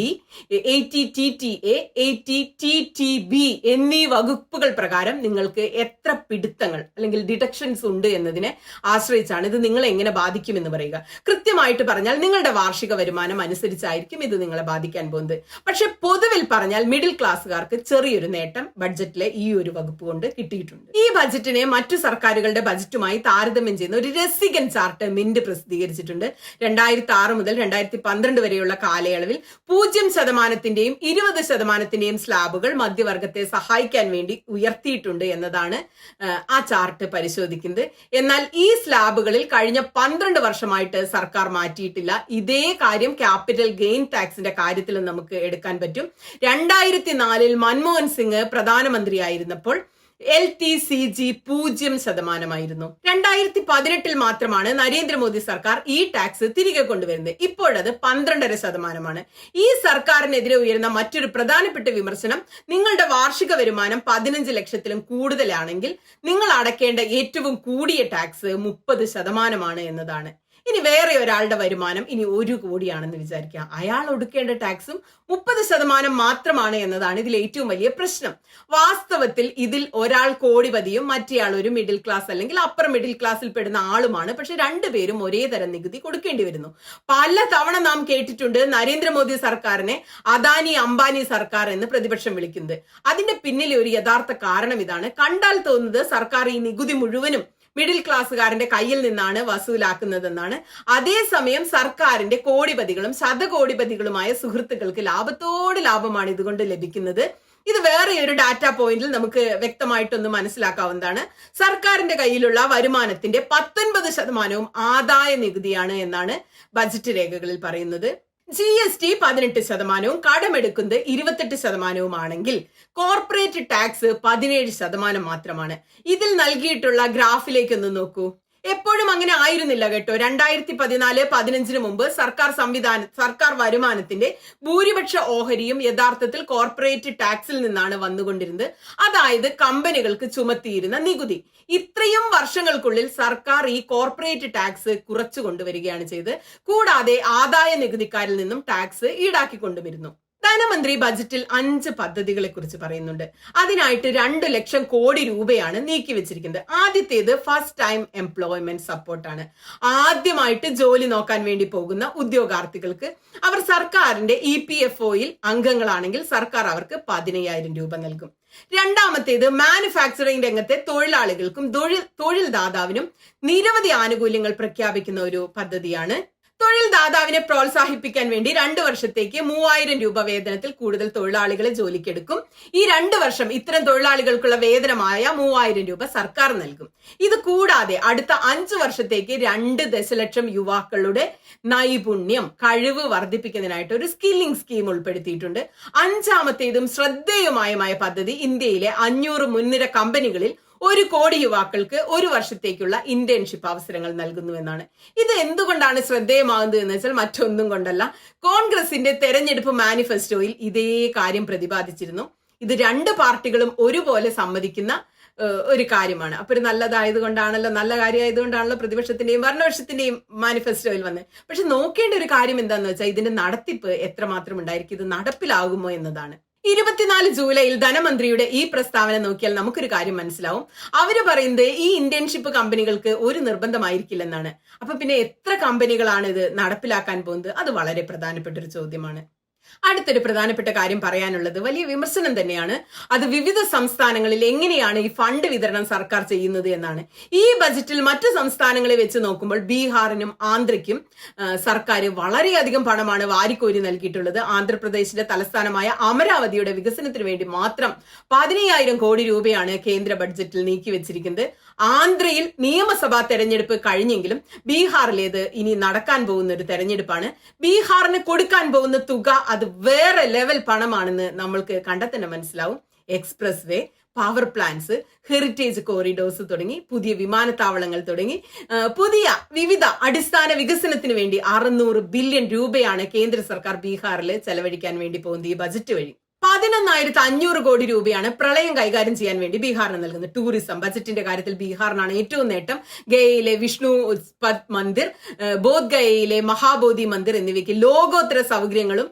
80TTA, 80TTB എന്നീ വകുപ്പുകൾ പ്രകാരം നിങ്ങൾക്ക് എത്ര പിടുത്തങ്ങൾ അല്ലെങ്കിൽ ഡിഡക്ഷൻസ് ഉണ്ട് എന്നതിനെ ആശ്രയിച്ചാണ് ഇത് നിങ്ങളെ എങ്ങനെ ബാധിക്കുമെന്ന് പറയുക. കൃത്യമായിട്ട് പറഞ്ഞാൽ നിങ്ങളുടെ വാർഷിക വരുമാനം അനുസരിച്ചായിരിക്കും ഇത് നിങ്ങളെ ബാധിക്കാൻ പോകുന്നത്. പക്ഷെ പൊതുവിൽ പറഞ്ഞാൽ മിഡിൽ ക്ലാസ്സുകാർക്ക് ചെറിയൊരു നേട്ടം ബഡ്ജറ്റിലെ ഈ ഒരു വകുപ്പ് കൊണ്ട് കിട്ടിയിട്ടുണ്ട്. ഈ ബജറ്റിനെ മറ്റു സർക്കാരുകളുടെ ബജറ്റുമായി താരതമ്യം ചെയ്യുന്ന ഒരു രസികൻ ചാർട്ട് മിന്റ് പ്രസിദ്ധീകരിച്ചിട്ടുണ്ട്. 2006 മുതൽ 2012 വരെയുള്ള കാലയളവിൽ 0%-ന്റെയും 20%-ന്റെയും സ്ലാബുകൾ മധ്യവർഗത്തെ സഹായിക്കാൻ വേണ്ടി ഉയർത്തിയിട്ടുണ്ട് എന്നതാണ് ആ ചാർട്ട് പരിശോധിക്കുന്നത്. എന്നാൽ ഈ സ്ലാബുകളിൽ കഴിഞ്ഞ 12 വർഷമായിട്ട് സർക്കാർ മാറ്റിയിട്ടില്ല. ഇതേ കാര്യം ക്യാപിറ്റൽ ഗെയിൻ ടാക്സിന്റെ കാര്യത്തിലും നമുക്ക് എടുക്കാൻ പറ്റും. 2004 മൻമോഹൻ സിംഗ് പ്രധാനമന്ത്രിയായിരുന്നപ്പോൾ LTCG 0% 2018 മാത്രമാണ് നരേന്ദ്രമോദി സർക്കാർ ഈ ടാക്സ് തിരികെ കൊണ്ടുവരുന്നത്. ഇപ്പോഴത് 12.5%. ഈ സർക്കാരിനെതിരെ ഉയരുന്ന മറ്റൊരു പ്രധാനപ്പെട്ട വിമർശനം നിങ്ങളുടെ വാർഷിക വരുമാനം 15 ലക്ഷത്തിലും കൂടുതലാണെങ്കിൽ നിങ്ങൾ അടയ്ക്കേണ്ട ഏറ്റവും കൂടിയ ടാക്സ് 30% എന്നതാണ്. ഇനി വേറെ ഒരാളുടെ വരുമാനം ഇനി 1 കോടിയാണെന്ന് വിചാരിക്കുക. അയാൾ ഒടുക്കേണ്ട ടാക്സും 30% മാത്രമാണ് എന്നതാണ് ഇതിൽ ഏറ്റവും വലിയ പ്രശ്നം. വാസ്തവത്തിൽ ഇതിൽ ഒരാൾ കോടിപതിയും മറ്റേയാൾ ഒരു മിഡിൽ ക്ലാസ് അല്ലെങ്കിൽ അപ്പർ മിഡിൽ ക്ലാസ്സിൽ പെടുന്ന ആളുമാണ്. പക്ഷെ രണ്ടുപേരും ഒരേ തരം നികുതി കൊടുക്കേണ്ടി വരുന്നു. പല തവണ നാം കേട്ടിട്ടുണ്ട് നരേന്ദ്രമോദി സർക്കാരിനെ അദാനി അംബാനി സർക്കാർ എന്ന് പ്രതിപക്ഷം വിളിക്കുന്നത്. അതിന്റെ പിന്നിലെ ഒരു യഥാർത്ഥ കാരണം ഇതാണ്. കണ്ടാൽ തോന്നുന്നത് സർക്കാർ ഈ നികുതി മുഴുവനും മിഡിൽ ക്ലാസ്സുകാരന്റെ കയ്യിൽ നിന്നാണ് വസൂലാക്കുന്നതെന്നാണ്. അതേസമയം സർക്കാരിന്റെ കോടിപതികളും ശതകോടിപതികളുമായ സുഹൃത്തുക്കൾക്ക് ലാഭത്തോട് ലാഭമാണ് ഇതുകൊണ്ട് ലഭിക്കുന്നത്. ഇത് വേറെ ഒരു ഡാറ്റ പോയിന്റിൽ നമുക്ക് വ്യക്തമായിട്ടൊന്ന് മനസ്സിലാക്കാവുന്നതാണ്. സർക്കാരിന്റെ കയ്യിലുള്ള വരുമാനത്തിന്റെ 19% ആദായ നികുതിയാണ് എന്നാണ് ബജറ്റ് രേഖകളിൽ പറയുന്നത്. GST 18%, കടമെടുക്കുന്നത് 28%, കോർപ്പറേറ്റ് ടാക്സ് 17% മാത്രമാണ്. ഇതിൽ നൽകിയിട്ടുള്ള ഗ്രാഫിലേക്ക് ഒന്ന് നോക്കൂ. എപ്പോഴും അങ്ങനെ ആയിരുന്നില്ല കേട്ടോ. 2014-15 മുമ്പ് സർക്കാർ വരുമാനത്തിന്റെ ഭൂരിപക്ഷ ഓഹരിയും യഥാർത്ഥത്തിൽ കോർപ്പറേറ്റ് ടാക്സിൽ നിന്നാണ് വന്നുകൊണ്ടിരുന്നത്. അതായത് കമ്പനികൾക്ക് ചുമത്തിയിരുന്ന നികുതി. ഇത്രയും വർഷങ്ങൾക്കുള്ളിൽ സർക്കാർ ഈ കോർപ്പറേറ്റ് ടാക്സ് കുറച്ചു കൊണ്ടുവരികയാണ് ചെയ്തത്. കൂടാതെ ആദായ നികുതിക്കാരിൽ നിന്നും ടാക്സ് ഈടാക്കിക്കൊണ്ടുവരുന്നു. ധനമന്ത്രി ബജറ്റിൽ 5 പദ്ധതികളെ കുറിച്ച് പറയുന്നുണ്ട്. അതിനായിട്ട് 2 ലക്ഷം കോടി രൂപയാണ് നീക്കിവെച്ചിരിക്കുന്നത്. ആദ്യത്തേത് ഫസ്റ്റ് ടൈം എംപ്ലോയ്മെന്റ് സപ്പോർട്ടാണ്. ആദ്യമായിട്ട് ജോലി നോക്കാൻ വേണ്ടി പോകുന്ന ഉദ്യോഗാർത്ഥികൾക്ക് അവർ സർക്കാരിന്റെ EPFOയിൽ അംഗങ്ങളാണെങ്കിൽ സർക്കാർ അവർക്ക് 15,000 രൂപ നൽകും. രണ്ടാമത്തേത് മാനുഫാക്ചറിംഗ് രംഗത്തെ തൊഴിലാളികൾക്കും തൊഴിൽദാതാവിനും നിരവധി ആനുകൂല്യങ്ങൾ പ്രഖ്യാപിക്കുന്ന ഒരു പദ്ധതിയാണ്. തൊഴിൽദാതാവിനെ പ്രോത്സാഹിപ്പിക്കാൻ വേണ്ടി 2 വർഷത്തേക്ക് 3,000 രൂപ വേതനത്തിൽ കൂടുതൽ തൊഴിലാളികളെ ജോലിക്കെടുക്കും. ഈ 2 വർഷം ഇത്തരം തൊഴിലാളികൾക്കുള്ള വേതനമായ 3,000 രൂപ സർക്കാർ നൽകും. ഇത് കൂടാതെ അടുത്ത 5 വർഷത്തേക്ക് 2 ദശലക്ഷം യുവാക്കളുടെ നൈപുണ്യം കഴിവ് വർദ്ധിപ്പിക്കുന്നതിനായിട്ട് ഒരു സ്കില്ലിംഗ് സ്കീം ഉൾപ്പെടുത്തിയിട്ടുണ്ട്. 5ാമത്തേതും ശ്രദ്ധേയമായ പദ്ധതി ഇന്ത്യയിലെ 500 മുൻനിര കമ്പനികളിൽ 1 കോടി യുവാക്കൾക്ക് 1 വർഷത്തേക്കുള്ള ഇന്റേൺഷിപ്പ് അവസരങ്ങൾ നൽകുന്നുവെന്നാണ്. ഇത് എന്തുകൊണ്ടാണ് ശ്രദ്ധേയമാകുന്നത് എന്ന് വെച്ചാൽ മറ്റൊന്നും കൊണ്ടല്ല, കോൺഗ്രസിന്റെ തെരഞ്ഞെടുപ്പ് മാനിഫെസ്റ്റോയിൽ ഇതേ കാര്യം പ്രതിപാദിച്ചിരുന്നു. ഇത് 2 പാർട്ടികളും ഒരുപോലെ സമ്മതിക്കുന്ന ഒരു കാര്യമാണ്. അപ്പൊ ഒരു നല്ല കാര്യമായതുകൊണ്ടാണല്ലോ പ്രതിപക്ഷത്തിന്റെയും ഭരണപക്ഷത്തിന്റെയും മാനിഫെസ്റ്റോയിൽ വന്നത്. പക്ഷെ നോക്കേണ്ട ഒരു കാര്യം എന്താന്ന് വെച്ചാൽ ഇതിന്റെ നടത്തിപ്പ് എത്രമാത്രം ഉണ്ടായിരിക്കും, ഇത് നടപ്പിലാകുമോ എന്നതാണ്. 24 ജൂലൈയിൽ ധനമന്ത്രിയുടെ ഈ പ്രസ്താവന നോക്കിയാൽ നമുക്കൊരു കാര്യം മനസ്സിലാവും. അവര് പറയുന്നത് ഈ ഇന്റേൺഷിപ്പ് കമ്പനികൾക്ക് ഒരു നിർബന്ധമായിരിക്കില്ലെന്നാണ്. അപ്പൊ പിന്നെ എത്ര കമ്പനികളാണ് ഇത് നടപ്പിലാക്കാൻ പോകുന്നത്? അത് വളരെ പ്രധാനപ്പെട്ട ഒരു ചോദ്യമാണ്. അടുത്തൊരു പ്രധാനപ്പെട്ട കാര്യം പറയാനുള്ളത് വലിയ വിമർശനം തന്നെയാണ്. അത് വിവിധ സംസ്ഥാനങ്ങളിൽ എങ്ങനെയാണ് ഈ ഫണ്ട് വിതരണം സർക്കാർ ചെയ്യുന്നത് എന്നാണ്. ഈ ബജറ്റിൽ മറ്റു സംസ്ഥാനങ്ങളെ വെച്ച് നോക്കുമ്പോൾ ബീഹാറിനും ആന്ധ്രയ്ക്കും സർക്കാർ വളരെയധികം പണമാണ് വാരിക്കോരി നൽകിയിട്ടുള്ളത്. ആന്ധ്രാപ്രദേശിന്റെ തലസ്ഥാനമായ അമരാവതിയുടെ വികസനത്തിന് വേണ്ടി മാത്രം 15,000 കോടി രൂപയാണ് കേന്ദ്ര ബഡ്ജറ്റിൽ നീക്കിവെച്ചിരിക്കുന്നത്. ആന്ധ്രയിൽ നിയമസഭാ തെരഞ്ഞെടുപ്പ് കഴിഞ്ഞെങ്കിലും ബീഹാറിലേത് ഇനി നടക്കാൻ പോകുന്ന ഒരു തെരഞ്ഞെടുപ്പാണ്. ബീഹാറിന് കൊടുക്കാൻ പോകുന്ന തുക അത് വേറെ ലെവൽ പണമാണെന്ന് നമ്മൾക്ക് കണ്ടെത്തന്നെ മനസ്സിലാവും. എക്സ്പ്രസ് വേ, പവർ പ്ലാന്റ്സ്, ഹെറിറ്റേജ് കോറിഡോർസ് തുടങ്ങി പുതിയ വിമാനത്താവളങ്ങൾ തുടങ്ങി പുതിയ വിവിധ അടിസ്ഥാന വികസനത്തിന് വേണ്ടി 600 ബില്യൺ രൂപയാണ് കേന്ദ്ര സർക്കാർ ബീഹാറിൽ ചെലവഴിക്കാൻ വേണ്ടി പോകുന്നത്. ഈ ബജറ്റ് വഴി 11,500 കോടി രൂപയാണ് പ്രളയം കൈകാര്യം ചെയ്യാൻ വേണ്ടി ബീഹാറിന് നൽകുന്നത്. ടൂറിസം ബജറ്റിന്റെ കാര്യത്തിൽ ബീഹാറിനാണ് ഏറ്റവും നേട്ടം. ഗയയിലെ വിഷ്ണു പദ് മന്ദിർ, ബോധ്ഗയയിലെ മഹാബോധി മന്ദിർ എന്നിവയ്ക്ക് ലോകോത്തര സൗകര്യങ്ങളും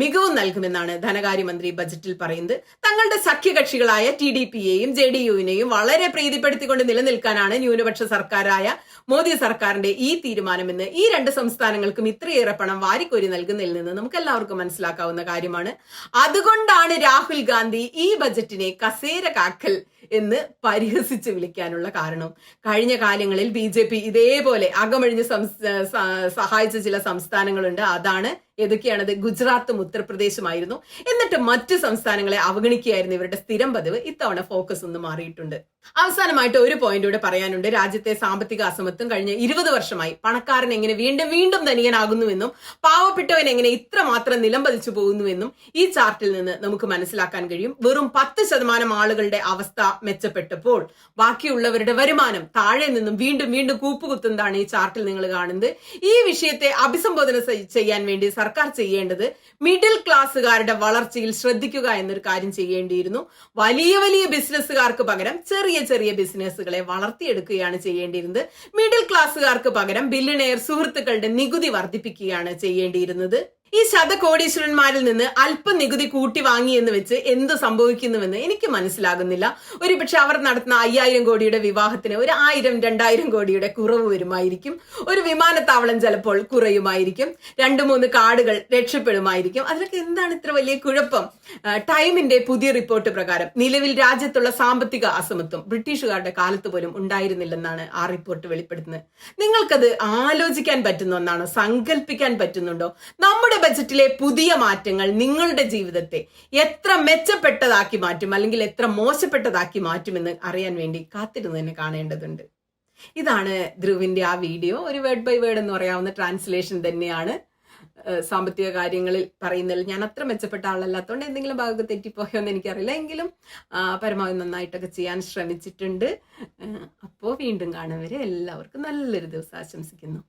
മികവും നൽകുമെന്നാണ് ധനകാര്യമന്ത്രി ബജറ്റിൽ പറയുന്നത്. തങ്ങളുടെ സഖ്യകക്ഷികളായ TDPയെയും JDUവിനെയും വളരെ പ്രീതിപ്പെടുത്തിക്കൊണ്ട് നിലനിൽക്കാനാണ് ന്യൂനപക്ഷ സർക്കാരായ മോദി സർക്കാരിന്റെ ഈ തീരുമാനമെന്ന് ഈ 2 സംസ്ഥാനങ്ങൾക്കും ഇത്രയേറെ പണം വാരിക്കോരി നൽകുന്നതിൽ നിന്ന് നമുക്ക് എല്ലാവർക്കും മനസ്സിലാക്കാവുന്ന കാര്യമാണ്. അതുകൊണ്ടാണ് രാഹുൽ ഗാന്ധി ഈ ബജറ്റിനെ കസേര കാക്കൽ എന്ന് പരിഹസിച്ച് വിളിക്കാനുള്ള കാരണം. കഴിഞ്ഞ കാലങ്ങളിൽ BJP ഇതേപോലെ അകമഴിഞ്ഞ് സഹായിച്ച ചില സംസ്ഥാനങ്ങളുണ്ട്. അതാണ് ഏതൊക്കെയാണത്? ഗുജറാത്തും ഉത്തർപ്രദേശുമായിരുന്നു. എന്നിട്ട് മറ്റു സംസ്ഥാനങ്ങളെ അവഗണിക്കുകയായിരുന്നു ഇവരുടെ സ്ഥിരം പതിവ്. ഇത്തവണ ഫോക്കസ് ഒന്ന് മാറിയിട്ടുണ്ട്. അവസാനമായിട്ട് ഒരു പോയിന്റ് കൂടെ പറയാനുണ്ട്. രാജ്യത്തെ സാമ്പത്തിക അസമത്വം കഴിഞ്ഞ 20 വർഷമായി പണക്കാരൻ എങ്ങനെ വീണ്ടും ധനികനാകുന്നുവെന്നും പാവപ്പെട്ടവൻ എങ്ങനെ ഇത്രമാത്രം നിലംപതിച്ചു പോകുന്നുവെന്നും ഈ ചാർട്ടിൽ നിന്ന് നമുക്ക് മനസ്സിലാക്കാൻ കഴിയും. വെറും 10% ആളുകളുടെ അവസ്ഥ മെച്ചപ്പെട്ടപ്പോൾ ബാക്കിയുള്ളവരുടെ വരുമാനം താഴെ നിന്നും വീണ്ടും കൂപ്പുകുത്തുന്നതാണ് ഈ ചാർട്ടിൽ നിങ്ങൾ കാണുന്നത്. ഈ വിഷയത്തെ അഭിസംബോധന ചെയ്യാൻ വേണ്ടി സർക്കാർ ചെയ്യേണ്ടത് മിഡിൽ ക്ലാസ്സുകാരുടെ വളർച്ചയിൽ ശ്രദ്ധിക്കുക എന്നൊരു കാര്യം ചെയ്യേണ്ടിയിരുന്നു. വലിയ ബിസിനസ്സുകാർക്ക് പകരം ചെറിയ ബിസിനസ്സുകളെ വളർത്തിയെടുക്കുകയാണ് ചെയ്യേണ്ടിയിരുന്നത്. മിഡിൽ ക്ലാസ്സുകാർക്ക് പകരം ബില്യണയർ സുഹൃത്തുക്കളുടെ നികുതി വർദ്ധിപ്പിക്കുകയാണ് ചെയ്യേണ്ടിയിരുന്നത്. ഈ ശതകോടീശ്വരന്മാരിൽ നിന്ന് അല്പം നികുതി കൂട്ടി വാങ്ങി എന്ന് വെച്ച് എന്ത് സംഭവിക്കുന്നുവെന്ന് എനിക്ക് മനസ്സിലാകുന്നില്ല. ഒരുപക്ഷെ അവർ നടത്തുന്ന 5,000 കോടിയുടെ വിവാഹത്തിന് ഒരു 1,000-2,000 കോടിയുടെ കുറവ് വരുമായിരിക്കും. ഒരു വിമാനത്താവളം ചിലപ്പോൾ കുറയുമായിരിക്കും. 2-3 കാർഡുകൾ രക്ഷപ്പെടുമായിരിക്കും. അതിലൊക്കെ എന്താണ് ഇത്ര വലിയ കുഴപ്പം? ടൈമിന്റെ പുതിയ റിപ്പോർട്ട് പ്രകാരം നിലവിൽ രാജ്യത്തുള്ള സാമ്പത്തിക അസമത്വം ബ്രിട്ടീഷുകാരുടെ കാലത്ത് പോലും ഉണ്ടായിരുന്നില്ലെന്നാണ് ആ റിപ്പോർട്ട് വെളിപ്പെടുത്തുന്നത്. നിങ്ങൾക്കത് ആലോചിക്കാൻ പറ്റുന്ന ഒന്നാണോ? സങ്കല്പിക്കാൻ പറ്റുന്നുണ്ടോ? നമ്മുടെ ബജറ്റിലെ പുതിയ മാറ്റങ്ങൾ നിങ്ങളുടെ ജീവിതത്തെ എത്ര മെച്ചപ്പെട്ടതാക്കി മാറ്റും അല്ലെങ്കിൽ എത്ര മോശപ്പെട്ടതാക്കി മാറ്റുമെന്ന് അറിയാൻ വേണ്ടി കാത്തിരുന്ന് തന്നെ കാണേണ്ടതുണ്ട്. ഇതാണ് ധ്രുവിന്റെ ആ വീഡിയോ. ഒരു വേർഡ് ബൈ വേർഡ് എന്ന് പറയാവുന്ന ട്രാൻസ്ലേഷൻ തന്നെയാണ്. സാമ്പത്തിക കാര്യങ്ങളിൽ പറയുന്നതിൽ ഞാൻ അത്ര മെച്ചപ്പെട്ട ആളല്ലാത്തതുകൊണ്ട് എന്തെങ്കിലും ഭാഗത്ത് തെറ്റിപ്പോയോ എന്ന് എനിക്കറിയില്ല. എങ്കിലും പരമാവധി നന്നായിട്ടൊക്കെ ചെയ്യാൻ ശ്രമിച്ചിട്ടുണ്ട്. അപ്പോൾ വീണ്ടും കാണുന്നവരെ എല്ലാവർക്കും നല്ലൊരു ദിവസം ആശംസിക്കുന്നു.